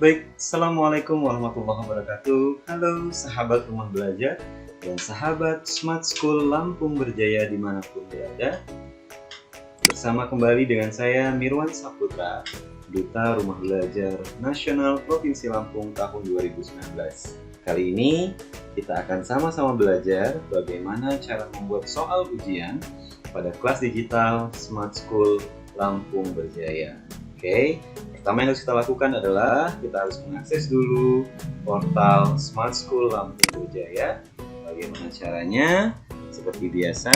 Baik, Assalamualaikum warahmatullahi wabarakatuh. Halo sahabat rumah belajar dan sahabat Smart School Lampung Berjaya dimanapun berada. Bersama kembali dengan saya Mirwan Saputra, Duta Rumah Belajar Nasional Provinsi Lampung tahun 2019. Kali ini kita akan sama-sama belajar bagaimana cara membuat soal ujian pada kelas digital Smart School Lampung Berjaya. Oke, pertama yang harus kita lakukan adalah kita harus mengakses dulu portal Smart School Lampung Berjaya. Bagaimana caranya? Seperti biasa,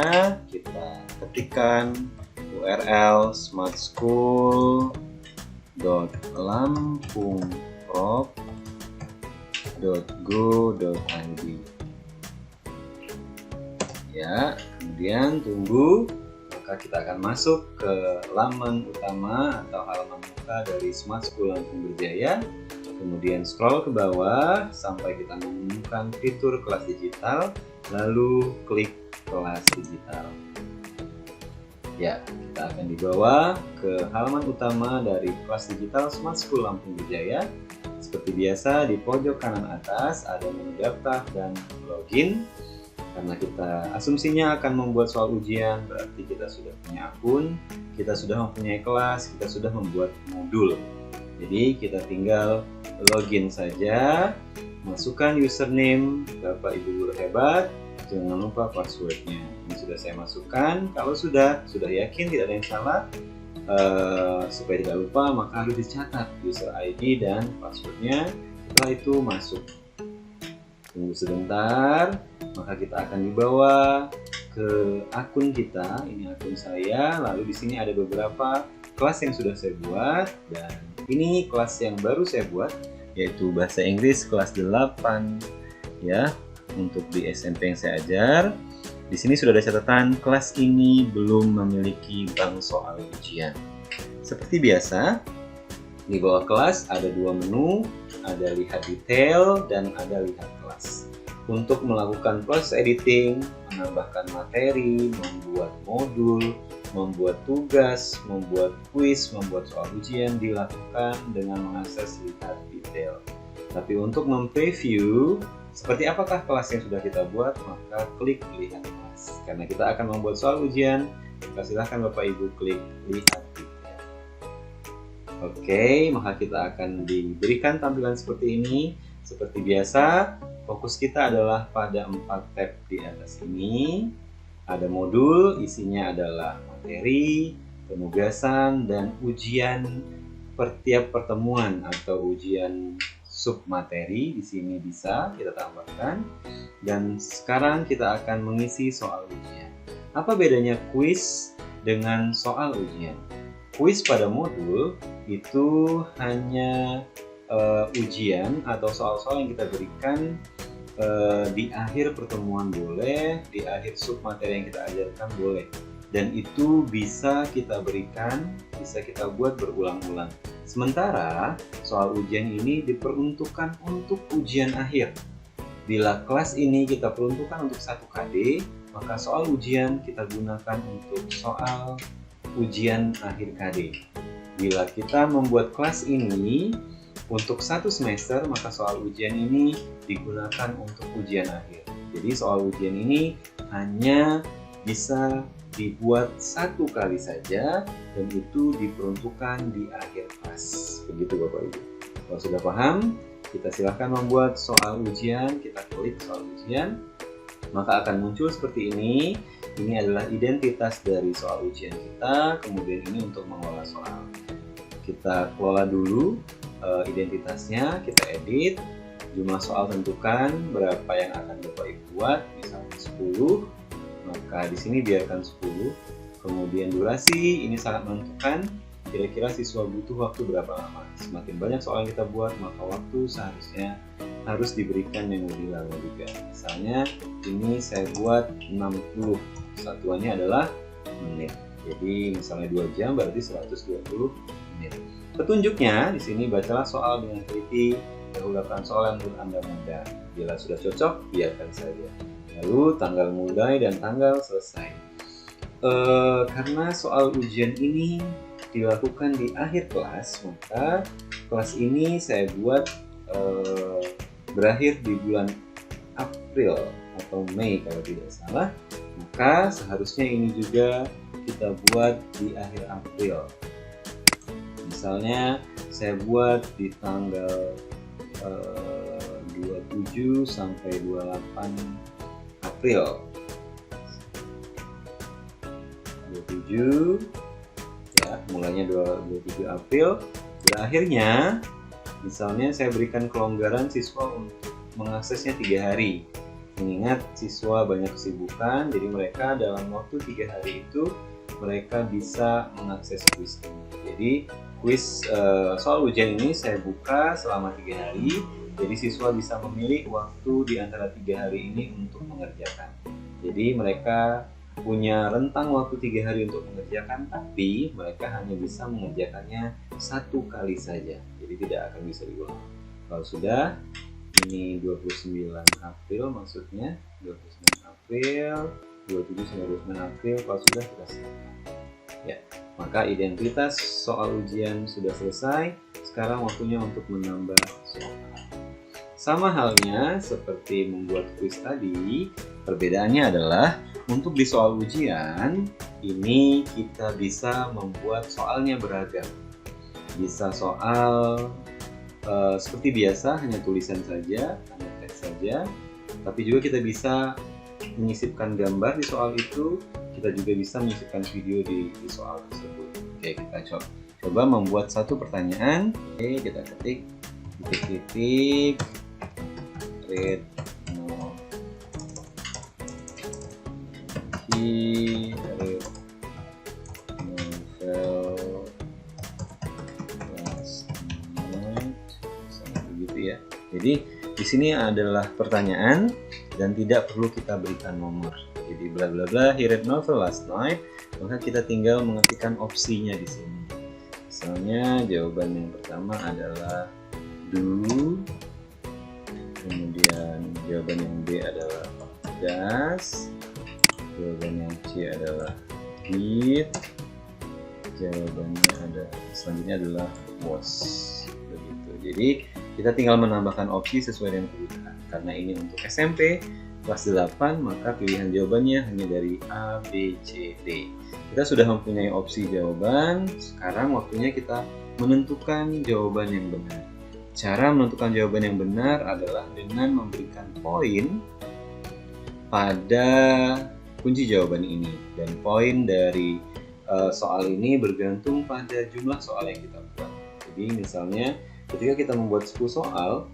kita ketikkan URL smartschool.lampungprov.go.id. Ya, kemudian tunggu. Maka kita akan masuk ke laman utama atau halaman muka dari Smart School Lampung Berjaya. Kemudian scroll ke bawah sampai kita menemukan fitur kelas digital, lalu klik kelas digital. Ya, kita akan dibawa ke halaman utama dari kelas digital Smart School Lampung Berjaya. Seperti biasa, di pojok kanan atas ada menu daftar dan login. Karena kita asumsinya akan membuat soal ujian, berarti kita sudah punya akun, kita sudah mempunyai kelas, kita sudah membuat modul. Jadi kita tinggal login saja, masukkan username Bapak Ibu guru hebat, jangan lupa passwordnya. Ini sudah saya masukkan. Kalau sudah yakin tidak ada yang salah, supaya tidak lupa maka harus dicatat user ID dan passwordnya. Setelah itu masuk. Tunggu sebentar, maka kita akan dibawa ke akun kita. Ini akun saya. Lalu di sini ada beberapa kelas yang sudah saya buat, dan ini kelas yang baru saya buat, yaitu bahasa Inggris kelas 8 ya, untuk di SMP yang saya ajar. Di sini sudah ada catatan kelas ini belum memiliki bank soal ujian. Seperti biasa, di bawah kelas ada dua menu, ada lihat detail dan ada lihat kelas. Untuk melakukan proses editing, menambahkan materi, membuat modul, membuat tugas, membuat kuis, membuat soal ujian dilakukan dengan mengakses lihat detail. Tapi untuk mempreview seperti apakah kelas yang sudah kita buat, maka klik lihat kelas. Karena kita akan membuat soal ujian, maka silahkan Bapak Ibu klik lihat detail. Oke, maka kita akan diberikan tampilan seperti ini. Seperti biasa, fokus kita adalah pada 4 tab di atas ini. Ada modul, isinya adalah materi, penugasan, dan ujian per tiap pertemuan atau ujian submateri. Di sini bisa kita tambahkan. Dan sekarang kita akan mengisi soal ujian. Apa bedanya kuis dengan soal ujian? Kuis pada modul itu hanya ujian atau soal-soal yang kita berikan di akhir pertemuan boleh, di akhir submateri yang kita ajarkan boleh, dan itu bisa kita berikan, bisa kita buat berulang-ulang. Sementara soal ujian ini diperuntukkan untuk ujian akhir. Bila kelas ini kita peruntukkan untuk 1 KD, maka soal ujian kita gunakan untuk soal ujian akhir KD. Bila kita membuat kelas ini untuk 1 semester, maka soal ujian ini digunakan untuk ujian akhir. Jadi soal ujian ini hanya bisa dibuat 1 kali saja, dan itu diperuntukkan di akhir kelas. Begitu Bapak Ibu. Kalau sudah paham, kita silahkan membuat soal ujian. Kita klik soal ujian, maka akan muncul seperti ini. Ini adalah identitas dari soal ujian kita. Kemudian ini untuk mengolah soal. Kita kelola dulu identitasnya, kita edit, jumlah soal tentukan berapa yang akan Bapak Ibu buat, misalnya 10, maka di sini biarkan 10. Kemudian durasi, ini sangat menentukan kira-kira siswa butuh waktu berapa lama. Semakin banyak soal yang kita buat, maka waktu seharusnya harus diberikan yang lebih lama juga. Misalnya ini saya buat 60, satuannya adalah menit. Jadi misalnya 2 jam berarti 120 menit. Petunjuknya di sini, bacalah soal dengan teliti, dahulukan soal yang menurut Anda mudah. Bila sudah cocok, biarkan saja. Lalu tanggal mulai dan tanggal selesai. Karena soal ujian ini dilakukan di akhir kelas, maka kelas ini saya buat berakhir di bulan April atau Mei kalau tidak salah. Maka seharusnya ini juga kita buat di akhir April. Misalnya saya buat di tanggal 27 sampai 28 April. 27 ya, mulainya 27 April. Berakhirnya misalnya saya berikan kelonggaran siswa untuk mengaksesnya 3 hari. Mengingat siswa banyak kesibukan, jadi mereka dalam waktu 3 hari itu mereka bisa mengakses kuis ini. Jadi kuis soal ujian ini saya buka selama 3 hari, jadi siswa bisa memilih waktu di antara 3 hari ini untuk mengerjakan. Jadi mereka punya rentang waktu 3 hari untuk mengerjakan, tapi mereka hanya bisa mengerjakannya 1 kali saja, jadi tidak akan bisa diulang. Kalau sudah, ini 29 April maksudnya, 29 April, 27 sampai 29 April, kalau sudah kita siapkan. Ya, maka identitas soal ujian sudah selesai. Sekarang waktunya untuk menambah soal. Sama halnya seperti membuat kuis tadi, perbedaannya adalah untuk di soal ujian ini kita bisa membuat soalnya beragam. Bisa soal seperti biasa, hanya tulisan saja, hanya teks saja, tapi juga kita bisa menyisipkan gambar di soal itu, kita juga bisa menyisipkan video di soal tersebut. Oke, kita coba membuat satu pertanyaan. Oke, kita ketik titik-titik read novel ya. Jadi di sini adalah pertanyaan dan tidak perlu kita berikan nomor. Jadi bla bla bla, he read novel last night, maka kita tinggal mengetikkan opsinya di sini. Misalnya jawaban yang pertama adalah do, kemudian jawaban yang B adalah does, jawaban yang C adalah did, jawabannya selanjutnya adalah was. Begitu. Jadi kita tinggal menambahkan opsi sesuai dengan kebutuhan. Karena ini untuk SMP kelas 8, maka pilihan jawabannya hanya dari A, B, C, D. Kita sudah mempunyai opsi jawaban. Sekarang waktunya kita menentukan jawaban yang benar. Cara menentukan jawaban yang benar adalah dengan memberikan poin pada kunci jawaban ini. Dan poin dari soal ini bergantung pada jumlah soal yang kita buat. Jadi misalnya ketika kita membuat 10 soal,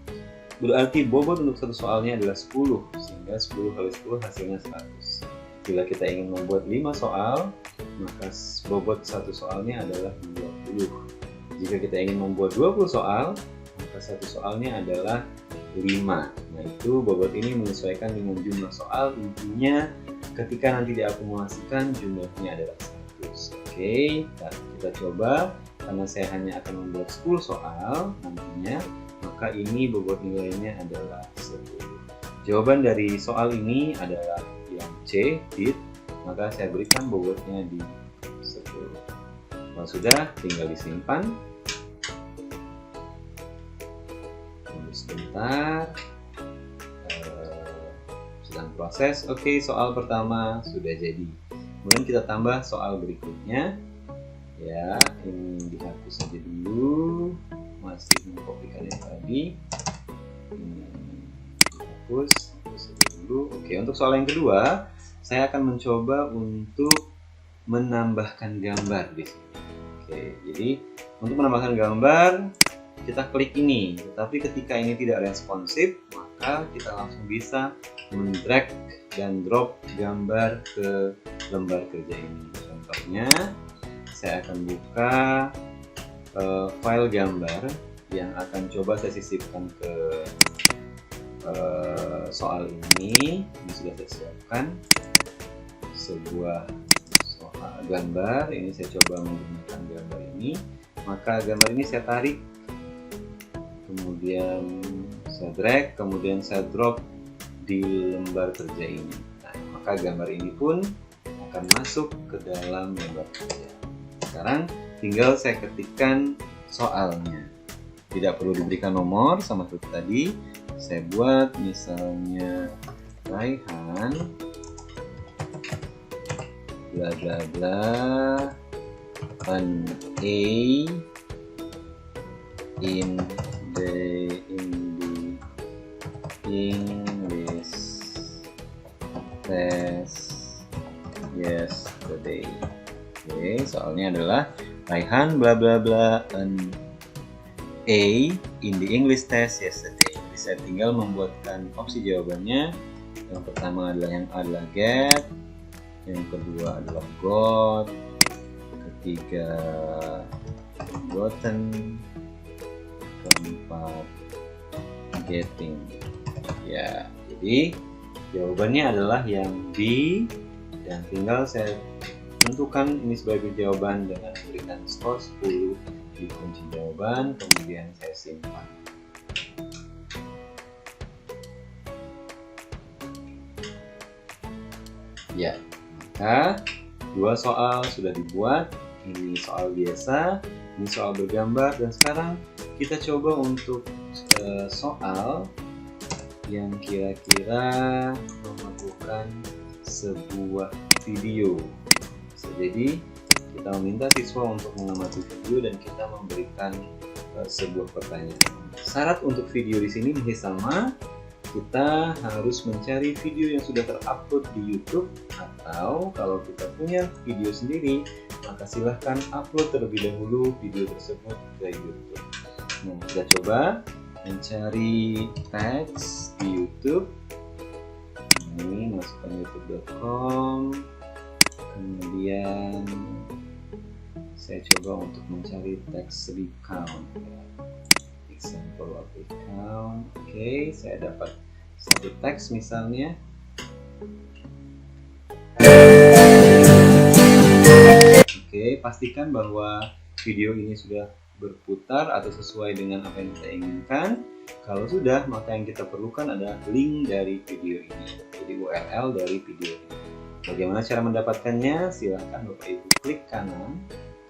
berarti bobot untuk satu soalnya adalah 10, sehingga 10 kali 10 hasilnya 100. Bila kita ingin membuat 5 soal, maka bobot satu soalnya adalah 20. Jika kita ingin membuat 20 soal, maka satu soalnya adalah 5. Nah, itu bobot ini menyesuaikan dengan jumlah soal. Intinya ketika nanti diakumulasikan jumlahnya adalah 100. Oke, kita coba. Karena saya hanya akan membuat 10 soal nantinya, maka ini bobot nilainya adalah 10. Jawaban dari soal ini adalah yang C, did, maka saya berikan bobotnya di 10. Kalau sudah, tinggal disimpan. Tunggu sebentar. Sedang proses. Oke, soal pertama sudah jadi. Kemudian kita tambah soal berikutnya. Ya, ini dihapus saja dulu, masih mengkopikan yang tadi. Ini dihapus saja dulu. Oke, untuk soal yang kedua, saya akan mencoba untuk menambahkan gambar di sini. Oke, jadi untuk menambahkan gambar, kita klik ini. Tetapi ketika ini tidak responsif, maka kita langsung bisa mendrag dan drop gambar ke lembar kerja ini. Contohnya, saya akan buka file gambar yang akan coba saya sisipkan ke soal ini. Ini sudah saya siapkan sebuah soal gambar. Ini saya coba menggunakan gambar ini. Maka gambar ini saya tarik, kemudian saya drag, kemudian saya drop di lembar kerja ini. Nah, maka gambar ini pun akan masuk ke dalam lembar kerja. Sekarang tinggal saya ketikkan soalnya. Tidak perlu diberikan nomor sama seperti tadi. Saya buat misalnya Raihan bla bla bla an A in the English test yesterday. Oke, soalnya adalah Raihan bla bla bla an A in the English test yesterday. Jadi saya tinggal membuatkan opsi jawabannya. Yang pertama adalah yang A adalah get, yang kedua adalah got, ketiga gotten, keempat getting. Ya, jadi jawabannya adalah yang B, dan tinggal saya tentukan ini sebagai jawaban dengan memberikan skor 10 di kunci jawaban, kemudian saya simpan. Ya, maka dua soal sudah dibuat. Ini soal biasa, ini soal bergambar, dan sekarang kita coba untuk soal yang kira-kira memerlukan sebuah video. Jadi kita meminta siswa untuk mengamati video dan kita memberikan sebuah pertanyaan. Syarat untuk video di sini masih sama. Kita harus mencari video yang sudah terupload di YouTube, atau kalau kita punya video sendiri, maka silahkan upload terlebih dahulu video tersebut ke YouTube. Nah, kita coba mencari teks di YouTube. Ini masukkan youtube.com. Kemudian saya coba untuk mencari teks recount. Example of recount. Oke, saya dapat satu teks misalnya. Oke, pastikan bahwa video ini sudah berputar atau sesuai dengan apa yang kita inginkan. Kalau sudah, maka yang kita perlukan adalah link dari video ini, jadi URL dari video ini. Bagaimana cara mendapatkannya? Silahkan Bapak Ibu klik kanan,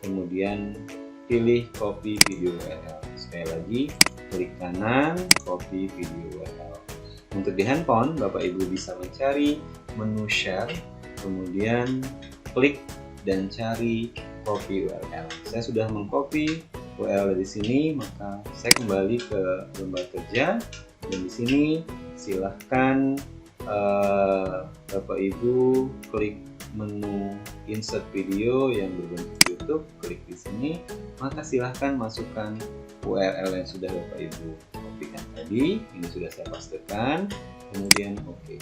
kemudian pilih copy video URL. Sekali lagi, klik kanan, copy video URL. Untuk di handphone, Bapak Ibu bisa mencari menu share, kemudian klik dan cari copy URL. Saya sudah mengcopy URL dari sini, maka saya kembali ke lembar kerja, dan di sini silahkan Bapak Ibu klik menu insert video yang berbentuk YouTube, klik di sini, maka silahkan masukkan URL yang sudah Bapak Ibu kopikan tadi. Ini sudah saya pastekan, kemudian oke.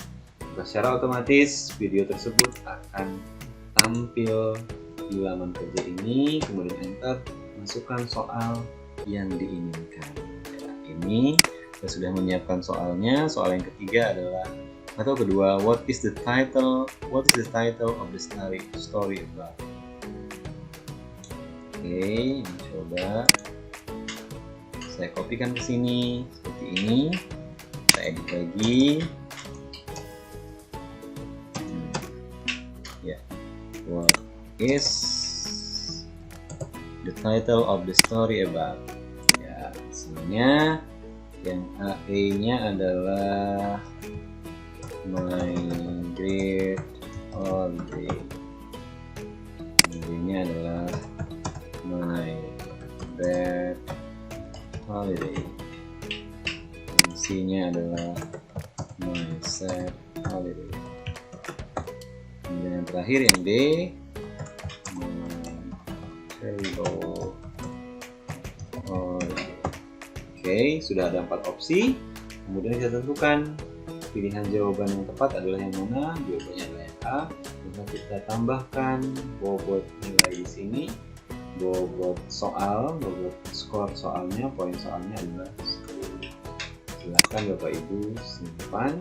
Secara otomatis video tersebut akan tampil di laman kerja ini, kemudian enter, masukkan soal yang diinginkan. Ya, ini saya sudah menyiapkan soalnya. Soal yang ketiga adalah, atau kedua, what is the title of the story about? Oke, coba saya kopikan ke sini seperti ini. Saya edit lagi. Ya, what is the title of the story about? Ya, misalnya yang A-nya adalah My Great Holiday. B-nya adalah My Bad Holiday. Dan C-nya adalah My Sad Holiday. Dan yang terakhir yang D, My Terrible Holiday. Oke, sudah ada 4 opsi. Kemudian kita tentukan pilihan jawaban yang tepat adalah yang mana. Jawabannya adalah yang A. Maka kita tambahkan bobot nilai di sini, bobot soal, bobot skor soalnya, poin soalnya adalah 10. Silakan Bapak Ibu simpan.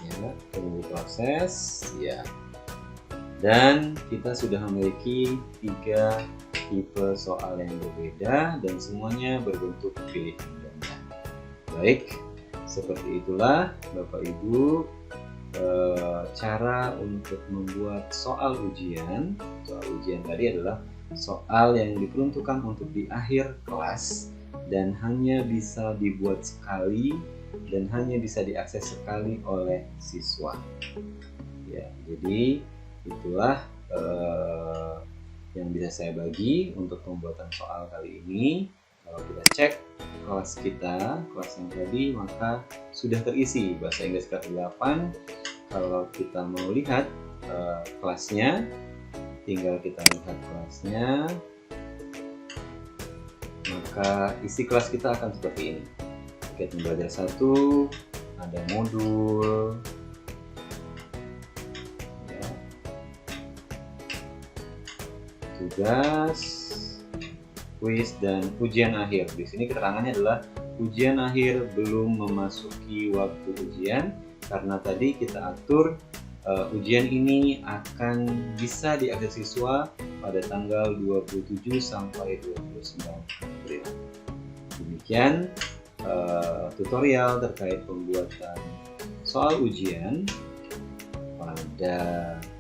Ya, tunggu proses. Ya. Dan kita sudah memiliki 3 tipe soal yang berbeda dan semuanya berbentuk pilihan ganda. Baik, seperti itulah Bapak Ibu cara untuk membuat soal ujian. Soal ujian tadi adalah soal yang diperuntukkan untuk di akhir kelas dan hanya bisa dibuat sekali dan hanya bisa diakses sekali oleh siswa. Ya, jadi itulah yang bisa saya bagi untuk pembuatan soal kali ini. Kalau kita cek kelas kita, kelas yang tadi, maka sudah terisi bahasa Inggris kelas 8. Kalau kita mau lihat kelasnya, tinggal kita lihat kelasnya, maka isi kelas kita akan seperti ini. Kegiatan belajar 1, ada modul, ya, tugas, kuis, dan ujian akhir. Di sini keterangannya adalah ujian akhir belum memasuki waktu ujian, karena tadi kita atur ujian ini akan bisa diakses siswa pada tanggal 27 sampai 29 April. Demikian tutorial terkait pembuatan soal ujian pada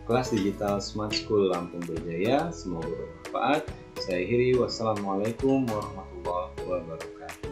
kelas digital Smart School Lampung Berjaya. Semoga bermanfaat. Saya akhiri, wassalamualaikum warahmatullahi wabarakatuh.